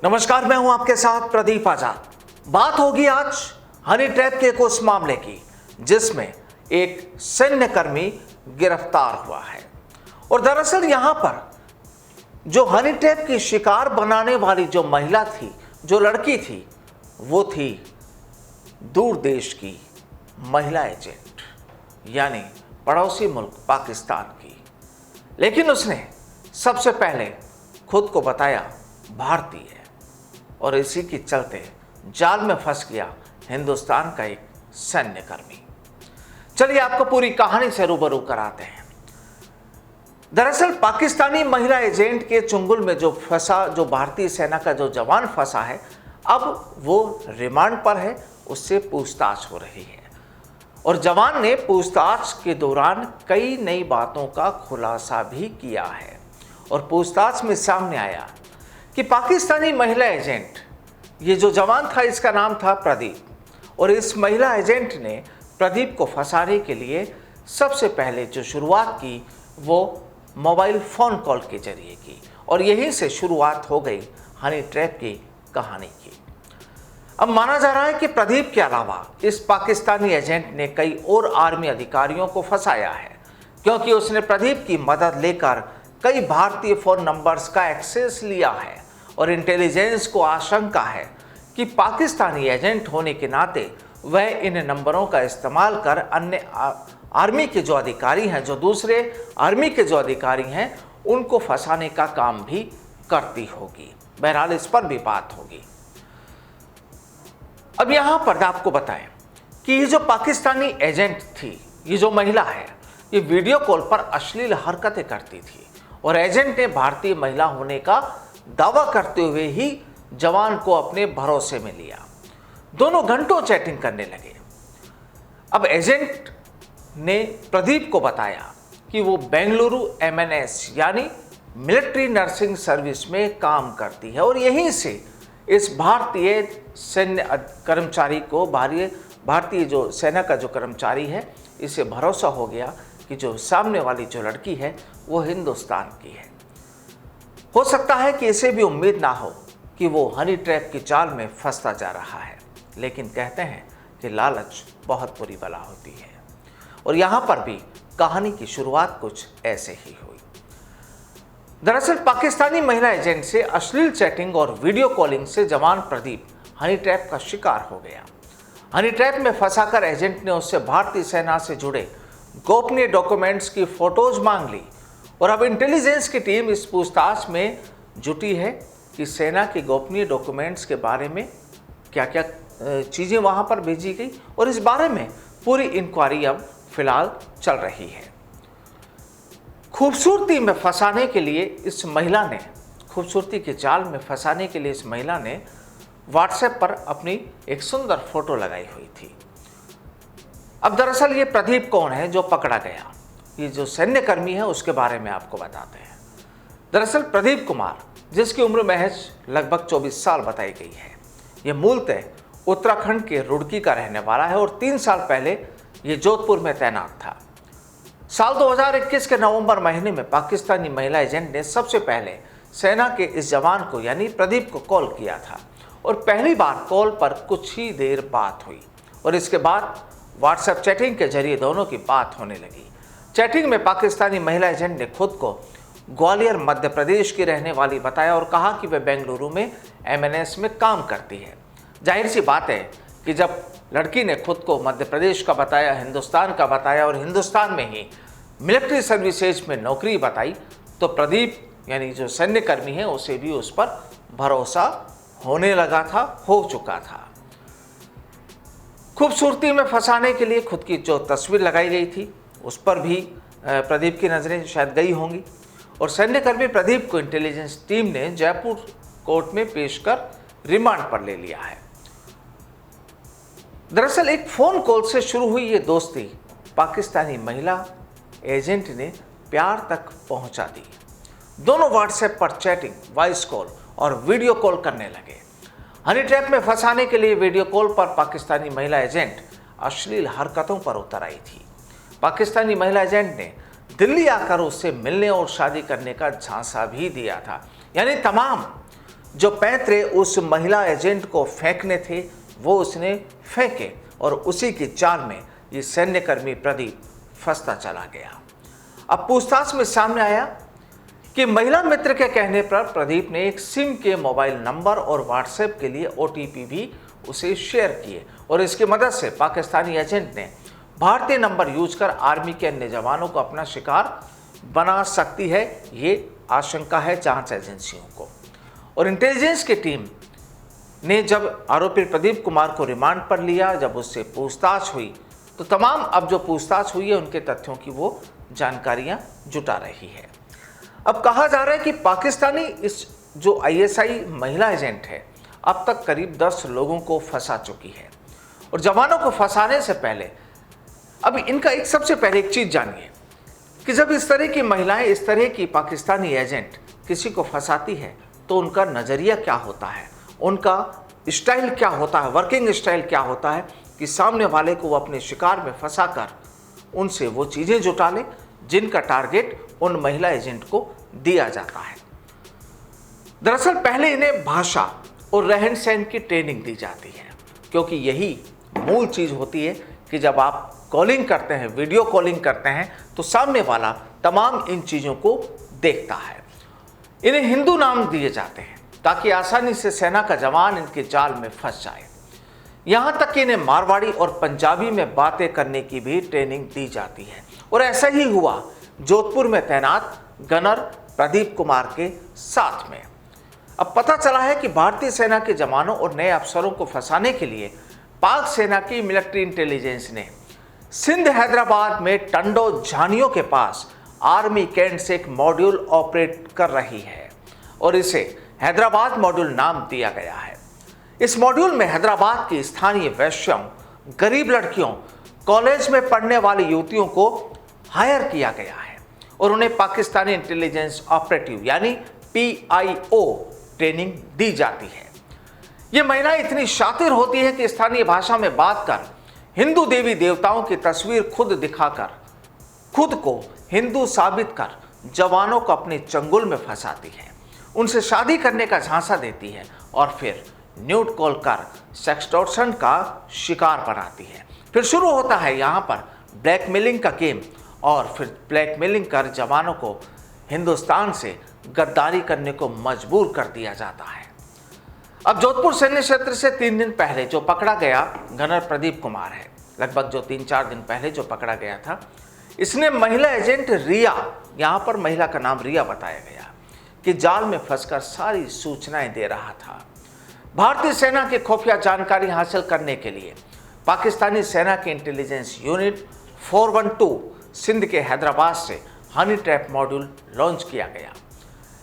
नमस्कार, मैं हूं आपके साथ प्रदीप आजाद। बात होगी आज हनी ट्रैप के एक उस मामले की जिसमें एक सैन्यकर्मी गिरफ्तार हुआ है। और दरअसल यहां पर जो हनी ट्रैप की शिकार बनाने वाली जो महिला थी, जो लड़की थी, वो थी दूर देश की महिला एजेंट, यानी पड़ोसी मुल्क पाकिस्तान की। लेकिन उसने सबसे पहले खुद को बताया भारतीय है और इसी के चलते जाल में फंस गया हिंदुस्तान का एक सैन्यकर्मी। चलिए आपको पूरी कहानी से रूबरू कराते हैं। दरअसल पाकिस्तानी महिला एजेंट के चुंगल में जो फंसा, जो भारतीय सेना का जो जवान फंसा है, अब वो रिमांड पर है, उससे पूछताछ हो रही है। और जवान ने पूछताछ के दौरान कई नई बातों का खुलासा भी किया है। और पूछताछ में सामने आया कि पाकिस्तानी महिला एजेंट, ये जो जवान था इसका नाम था प्रदीप, और इस महिला एजेंट ने प्रदीप को फंसाने के लिए सबसे पहले जो शुरुआत की वो मोबाइल फ़ोन कॉल के जरिए की। और यहीं से शुरुआत हो गई हनी ट्रैप की कहानी की। अब माना जा रहा है कि प्रदीप के अलावा इस पाकिस्तानी एजेंट ने कई और आर्मी अधिकारियों को फंसाया है, क्योंकि उसने प्रदीप की मदद लेकर कई भारतीय फ़ोन नंबर्स का एक्सेस लिया है। और इंटेलिजेंस को आशंका है कि पाकिस्तानी एजेंट होने के नाते वह इन नंबरों का इस्तेमाल कर अन्य आर्मी के जो अधिकारी हैं, जो दूसरे आर्मी के जो अधिकारी हैं, उनको फंसाने का काम भी करती होगी। बहरहाल इस पर भी बात होगी। अब यहाँ पर आपको बताएं कि ये जो पाकिस्तानी एजेंट थी, ये जो महिला है, ये वीडियो कॉल पर अश्लील हरकतें करती थी और एजेंट ने भारतीय महिला होने का दावा करते हुए ही जवान को अपने भरोसे में लिया। दोनों घंटों चैटिंग करने लगे। अब एजेंट ने प्रदीप को बताया कि वो बेंगलुरु MNS यानी मिलिट्री नर्सिंग सर्विस में काम करती है और यहीं से इस भारतीय सैन्य कर्मचारी को, भारतीय जो सेना का जो कर्मचारी है, इसे भरोसा हो गया कि जो सामने वाली जो लड़की है वो हिंदुस्तान की है। हो सकता है कि इसे भी उम्मीद ना हो कि वो हनी ट्रैप की जाल में फंसता जा रहा है, लेकिन कहते हैं कि लालच बहुत बुरी बला होती है। और यहाँ पर भी कहानी की शुरुआत कुछ ऐसे ही हुई। दरअसल पाकिस्तानी महिला एजेंट से अश्लील चैटिंग और वीडियो कॉलिंग से जवान प्रदीप हनी ट्रैप का शिकार हो गया। हनी ट्रैप में फंसाकर एजेंट ने उससे भारतीय सेना से जुड़े गोपनीय डॉक्यूमेंट्स की फोटोज मांग ली। और अब इंटेलिजेंस की टीम इस पूछताछ में जुटी है कि सेना के गोपनीय डॉक्यूमेंट्स के बारे में क्या क्या चीज़ें वहां पर भेजी गई, और इस बारे में पूरी इंक्वायरी अब फिलहाल चल रही है। खूबसूरती में फंसाने के लिए इस महिला ने, खूबसूरती के जाल में फंसाने के लिए इस महिला ने व्हाट्सएप पर अपनी एक सुंदर फोटो लगाई हुई थी। अब दरअसल ये प्रदीप कौन है जो पकड़ा गया, ये जो सैन्यकर्मी है उसके बारे में आपको बताते हैं। दरअसल प्रदीप कुमार, जिसकी उम्र महज लगभग 24 साल बताई गई है, ये मूलतः उत्तराखंड के रुड़की का रहने वाला है और 3 साल पहले ये जोधपुर में तैनात था। साल 2021 के नवंबर महीने में पाकिस्तानी महिला एजेंट ने सबसे पहले सेना के इस जवान को यानी प्रदीप को कॉल किया था और पहली बार कॉल पर कुछ ही देर बात हुई और इसके बाद व्हाट्सएप चैटिंग के जरिए दोनों की बात होने लगी। चैटिंग में पाकिस्तानी महिला एजेंट ने खुद को ग्वालियर मध्य प्रदेश की रहने वाली बताया और कहा कि वह बेंगलुरु में MNS में काम करती है। जाहिर सी बात है कि जब लड़की ने खुद को मध्य प्रदेश का बताया, हिंदुस्तान का बताया और हिंदुस्तान में ही मिलिट्री सर्विसेज में नौकरी बताई, तो प्रदीप यानी जो सैन्यकर्मी है उसे भी उस पर भरोसा होने लगा था, हो चुका था। खूबसूरती में फंसाने के लिए खुद की जो तस्वीर लगाई गई थी उस पर भी प्रदीप की नज़रें शायद गई होंगी और सैन्यकर्मी प्रदीप को इंटेलिजेंस टीम ने जयपुर कोर्ट में पेश कर रिमांड पर ले लिया है। दरअसल एक फ़ोन कॉल से शुरू हुई ये दोस्ती पाकिस्तानी महिला एजेंट ने प्यार तक पहुंचा दी। दोनों व्हाट्सएप पर चैटिंग, वॉइस कॉल और वीडियो कॉल करने लगे। हनी ट्रैप में फंसाने के लिए वीडियो कॉल पर पाकिस्तानी महिला एजेंट अश्लील हरकतों पर उतर आई थी। पाकिस्तानी महिला एजेंट ने दिल्ली आकर उससे मिलने और शादी करने का झांसा भी दिया था। यानी तमाम जो पैंतरे उस महिला एजेंट को फेंकने थे वो उसने फेंके और उसी की चाल में ये सैन्यकर्मी प्रदीप फंसता चला गया। अब पूछताछ में सामने आया कि महिला मित्र के कहने पर प्रदीप ने एक सिम के मोबाइल नंबर और व्हाट्सएप के लिए ओटीपी भी उसे शेयर किए और इसकी मदद से पाकिस्तानी एजेंट ने भारतीय नंबर यूज कर आर्मी के अन्य जवानों को अपना शिकार बना सकती है, ये आशंका है जांच एजेंसियों को। और इंटेलिजेंस की टीम ने जब आरोपी प्रदीप कुमार को रिमांड पर लिया, जब उससे पूछताछ हुई तो तमाम अब जो पूछताछ हुई है उनके तथ्यों की वो जानकारियां जुटा रही है। अब कहा जा रहा है कि पाकिस्तानी इस जो आईएसआई महिला एजेंट है अब तक करीब 10 लोगों को फंसा चुकी है। और जवानों को फंसाने से पहले अब इनका सबसे पहले एक चीज जानिए कि जब इस तरह की महिलाएं, इस तरह की पाकिस्तानी एजेंट किसी को फंसाती है तो उनका नजरिया क्या होता है, उनका स्टाइल क्या होता है, वर्किंग स्टाइल क्या होता है कि सामने वाले को वो अपने शिकार में फंसाकर उनसे वो चीजें जुटा ले जिनका टारगेट उन महिला एजेंट को दिया जाता है। दरअसल पहले इन्हें भाषा और रहन सहन की ट्रेनिंग दी जाती है, क्योंकि यही मूल चीज होती है कि जब आप कॉलिंग करते हैं, वीडियो कॉलिंग करते हैं तो सामने वाला तमाम इन चीजों को देखता है। इन्हें हिंदू नाम दिए जाते हैं ताकि आसानी से सेना का जवान इनके जाल में फंस जाए। यहां तक कि इन्हें मारवाड़ी और पंजाबी में बातें करने की भी ट्रेनिंग दी जाती है। और ऐसा ही हुआ जोधपुर में तैनात गनर प्रदीप कुमार के साथ में। अब पता चला है कि भारतीय सेना के जवानों और नए अफसरों को फंसाने के लिए पाक सेना की मिलिट्री इंटेलिजेंस ने सिंध हैदराबाद में टंडो झानियों के पास आर्मी कैंट से एक मॉड्यूल ऑपरेट कर रही है और इसे हैदराबाद मॉड्यूल नाम दिया गया है। इस मॉड्यूल में हैदराबाद की स्थानीय वैश्यों, गरीब लड़कियों, कॉलेज में पढ़ने वाली युवतियों को हायर किया गया है और उन्हें पाकिस्तानी इंटेलिजेंस ऑपरेटिव यानी PIO ट्रेनिंग दी जाती है। ये महिलाएं इतनी शातिर होती है कि स्थानीय भाषा में बात कर हिंदू देवी देवताओं की तस्वीर खुद दिखाकर खुद को हिंदू साबित कर जवानों को अपने चंगुल में फंसाती है, उनसे शादी करने का झांसा देती है और फिर न्यूड कॉल कर सेक्सटॉर्शन का शिकार बनाती है। फिर शुरू होता है यहाँ पर ब्लैकमेलिंग का गेम और फिर ब्लैकमेलिंग कर जवानों को हिंदुस्तान से गद्दारी करने को मजबूर कर दिया जाता है। अब जोधपुर सैन्य क्षेत्र से 3 दिन पहले जो पकड़ा गया गनर प्रदीप कुमार है, लगभग जो 3-4 दिन पहले जो पकड़ा गया था, इसने महिला एजेंट रिया, यहाँ पर महिला का नाम रिया बताया गया, कि जाल में फंसकर सारी सूचनाएं दे रहा था। भारतीय सेना की खुफिया जानकारी हासिल करने के लिए पाकिस्तानी सेना के इंटेलिजेंस यूनिट 412 सिंध के हैदराबाद से हनी ट्रैप मॉड्यूल लॉन्च किया गया।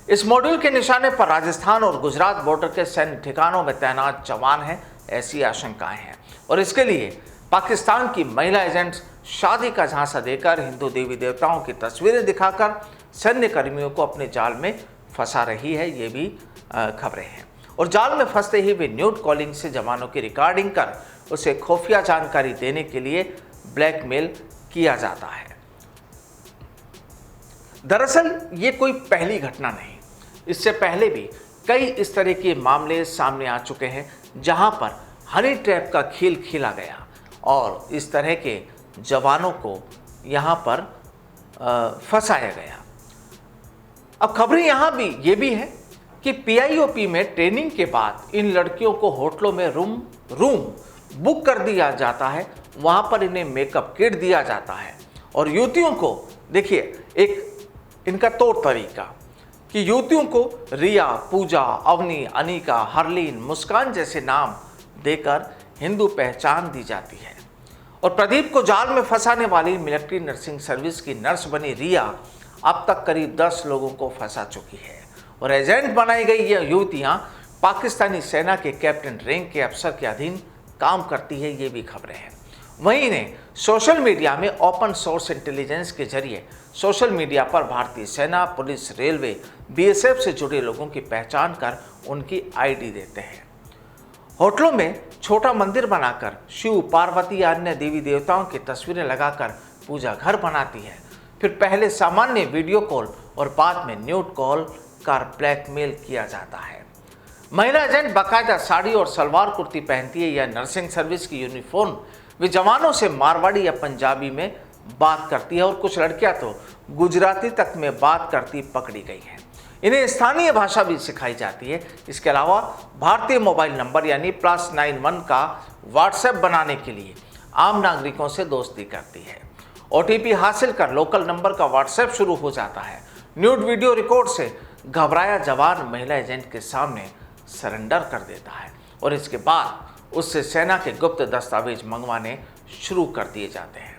इस मॉड्यूल के निशाने पर राजस्थान और गुजरात बॉर्डर के सैन्य ठिकानों में तैनात जवान हैं, ऐसी आशंकाएं हैं। और इसके लिए पाकिस्तान की महिला एजेंट्स शादी का झांसा देकर हिंदू देवी देवताओं की तस्वीरें दिखाकर सैन्य कर्मियों को अपने जाल में फंसा रही है, ये भी खबरें हैं। और जाल में फंसते ही वे न्यूड कॉलिंग से जवानों की रिकॉर्डिंग कर उसे खुफिया जानकारी देने के लिए ब्लैकमेल किया जाता है। दरअसल ये कोई पहली घटना नहीं, इससे पहले भी कई इस तरह के मामले सामने आ चुके हैं जहां पर हनी ट्रैप का खेल खेला गया और इस तरह के जवानों को यहां पर फंसाया गया। अब खबरें यहां भी ये भी है कि PIOP में ट्रेनिंग के बाद इन लड़कियों को होटलों में रूम बुक कर दिया जाता है, वहां पर इन्हें मेकअप किट दिया जाता है और युवतियों को देखिए एक इनका तौर तरीका कि युवतियों को रिया, पूजा, अवनी, अनिका, हरलीन, मुस्कान जैसे नाम देकर हिंदू पहचान दी जाती है। और प्रदीप को जाल में फंसाने वाली मिलिट्री नर्सिंग सर्विस की नर्स बनी रिया अब तक करीब 10 लोगों को फंसा चुकी है और एजेंट बनाई गई ये युवतियां पाकिस्तानी सेना के कैप्टन रैंक के अफसर के अधीन काम करती है, ये भी खबरें हैं। वहीं इन्हें सोशल मीडिया में ओपन सोर्स इंटेलिजेंस के जरिए सोशल मीडिया पर भारतीय सेना, पुलिस, रेलवे, BSF से जुड़े लोगों की पहचान कर उनकी ID देते हैं। होटलों में छोटा मंदिर बनाकर शिव, पार्वती या अन्य देवी देवताओं की तस्वीरें लगाकर पूजा घर बनाती है। फिर पहले सामान्य वीडियो कॉल और बाद में न्यूड कॉल कर ब्लैकमेल किया जाता है। महिला एजेंट बाकायदा साड़ी और सलवार कुर्ती पहनती है या नर्सिंग सर्विस की यूनिफॉर्म वे जवानों से मारवाड़ी या पंजाबी में बात करती है और कुछ लड़कियां तो गुजराती तक में बात करती पकड़ी गई है। इन्हें स्थानीय भाषा भी सिखाई जाती है। इसके अलावा भारतीय मोबाइल नंबर यानी +91 का व्हाट्सएप बनाने के लिए आम नागरिकों से दोस्ती करती है। OTP हासिल कर लोकल नंबर का व्हाट्सएप शुरू हो जाता है। न्यूड वीडियो रिकॉर्ड से घबराया जवान महिला एजेंट के सामने सरेंडर कर देता है और इसके बाद उससे सेना के गुप्त दस्तावेज मंगवाने शुरू कर दिए जाते हैं।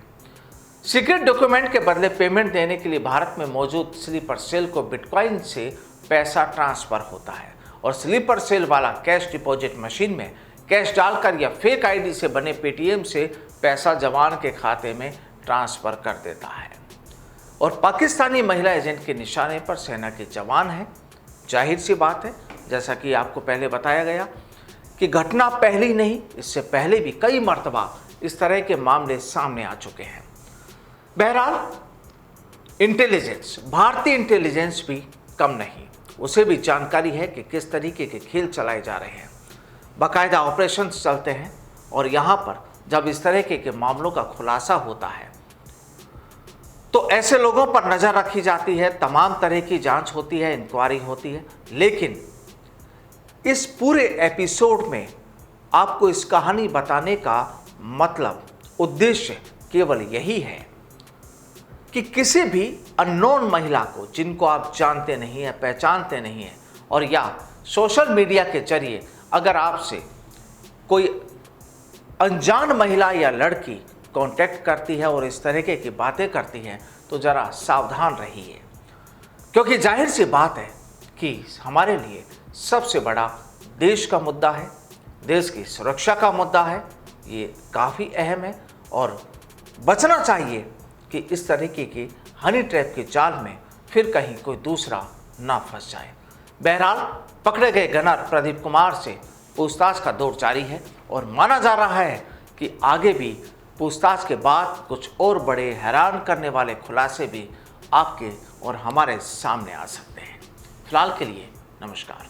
सीक्रेट डॉक्यूमेंट के बदले पेमेंट देने के लिए भारत में मौजूद स्लीपर सेल को बिटकॉइन से पैसा ट्रांसफर होता है और स्लीपर सेल वाला कैश डिपॉजिट मशीन में कैश डालकर या फेक आईडी से बने पेटीएम से पैसा जवान के खाते में ट्रांसफर कर देता है। और पाकिस्तानी महिला एजेंट के निशाने पर सेना के जवान हैं। जाहिर सी बात है, जैसा कि आपको पहले बताया गया कि घटना पहली नहीं, इससे पहले भी कई मर्तबा इस तरह के मामले सामने आ चुके हैं। बहरहाल इंटेलिजेंस, भारतीय इंटेलिजेंस भी कम नहीं, उसे भी जानकारी है कि किस तरीके के खेल चलाए जा रहे हैं। बाकायदा ऑपरेशंस चलते हैं और यहाँ पर जब इस तरह के मामलों का खुलासा होता है तो ऐसे लोगों पर नज़र रखी जाती है, तमाम तरह की जांच होती है, इंक्वायरी होती है। लेकिन इस पूरे एपिसोड में आपको इस कहानी बताने का मतलब, उद्देश्य केवल यही है कि किसी भी अननोन महिला को जिनको आप जानते नहीं हैं, पहचानते नहीं हैं, और या सोशल मीडिया के जरिए अगर आपसे कोई अनजान महिला या लड़की कांटेक्ट करती है और इस तरीके की बातें करती है तो ज़रा सावधान रहिए, क्योंकि जाहिर सी बात है कि हमारे लिए सबसे बड़ा देश का मुद्दा है, देश की सुरक्षा का मुद्दा है। ये काफ़ी अहम है और बचना चाहिए कि इस तरीके के हनी ट्रैप के जाल में फिर कहीं कोई दूसरा ना फंस जाए। बहरहाल पकड़े गए गनर प्रदीप कुमार से पूछताछ का दौर जारी है और माना जा रहा है कि आगे भी पूछताछ के बाद कुछ और बड़े हैरान करने वाले खुलासे भी आपके और हमारे सामने आ सकते हैं। फिलहाल के लिए नमस्कार।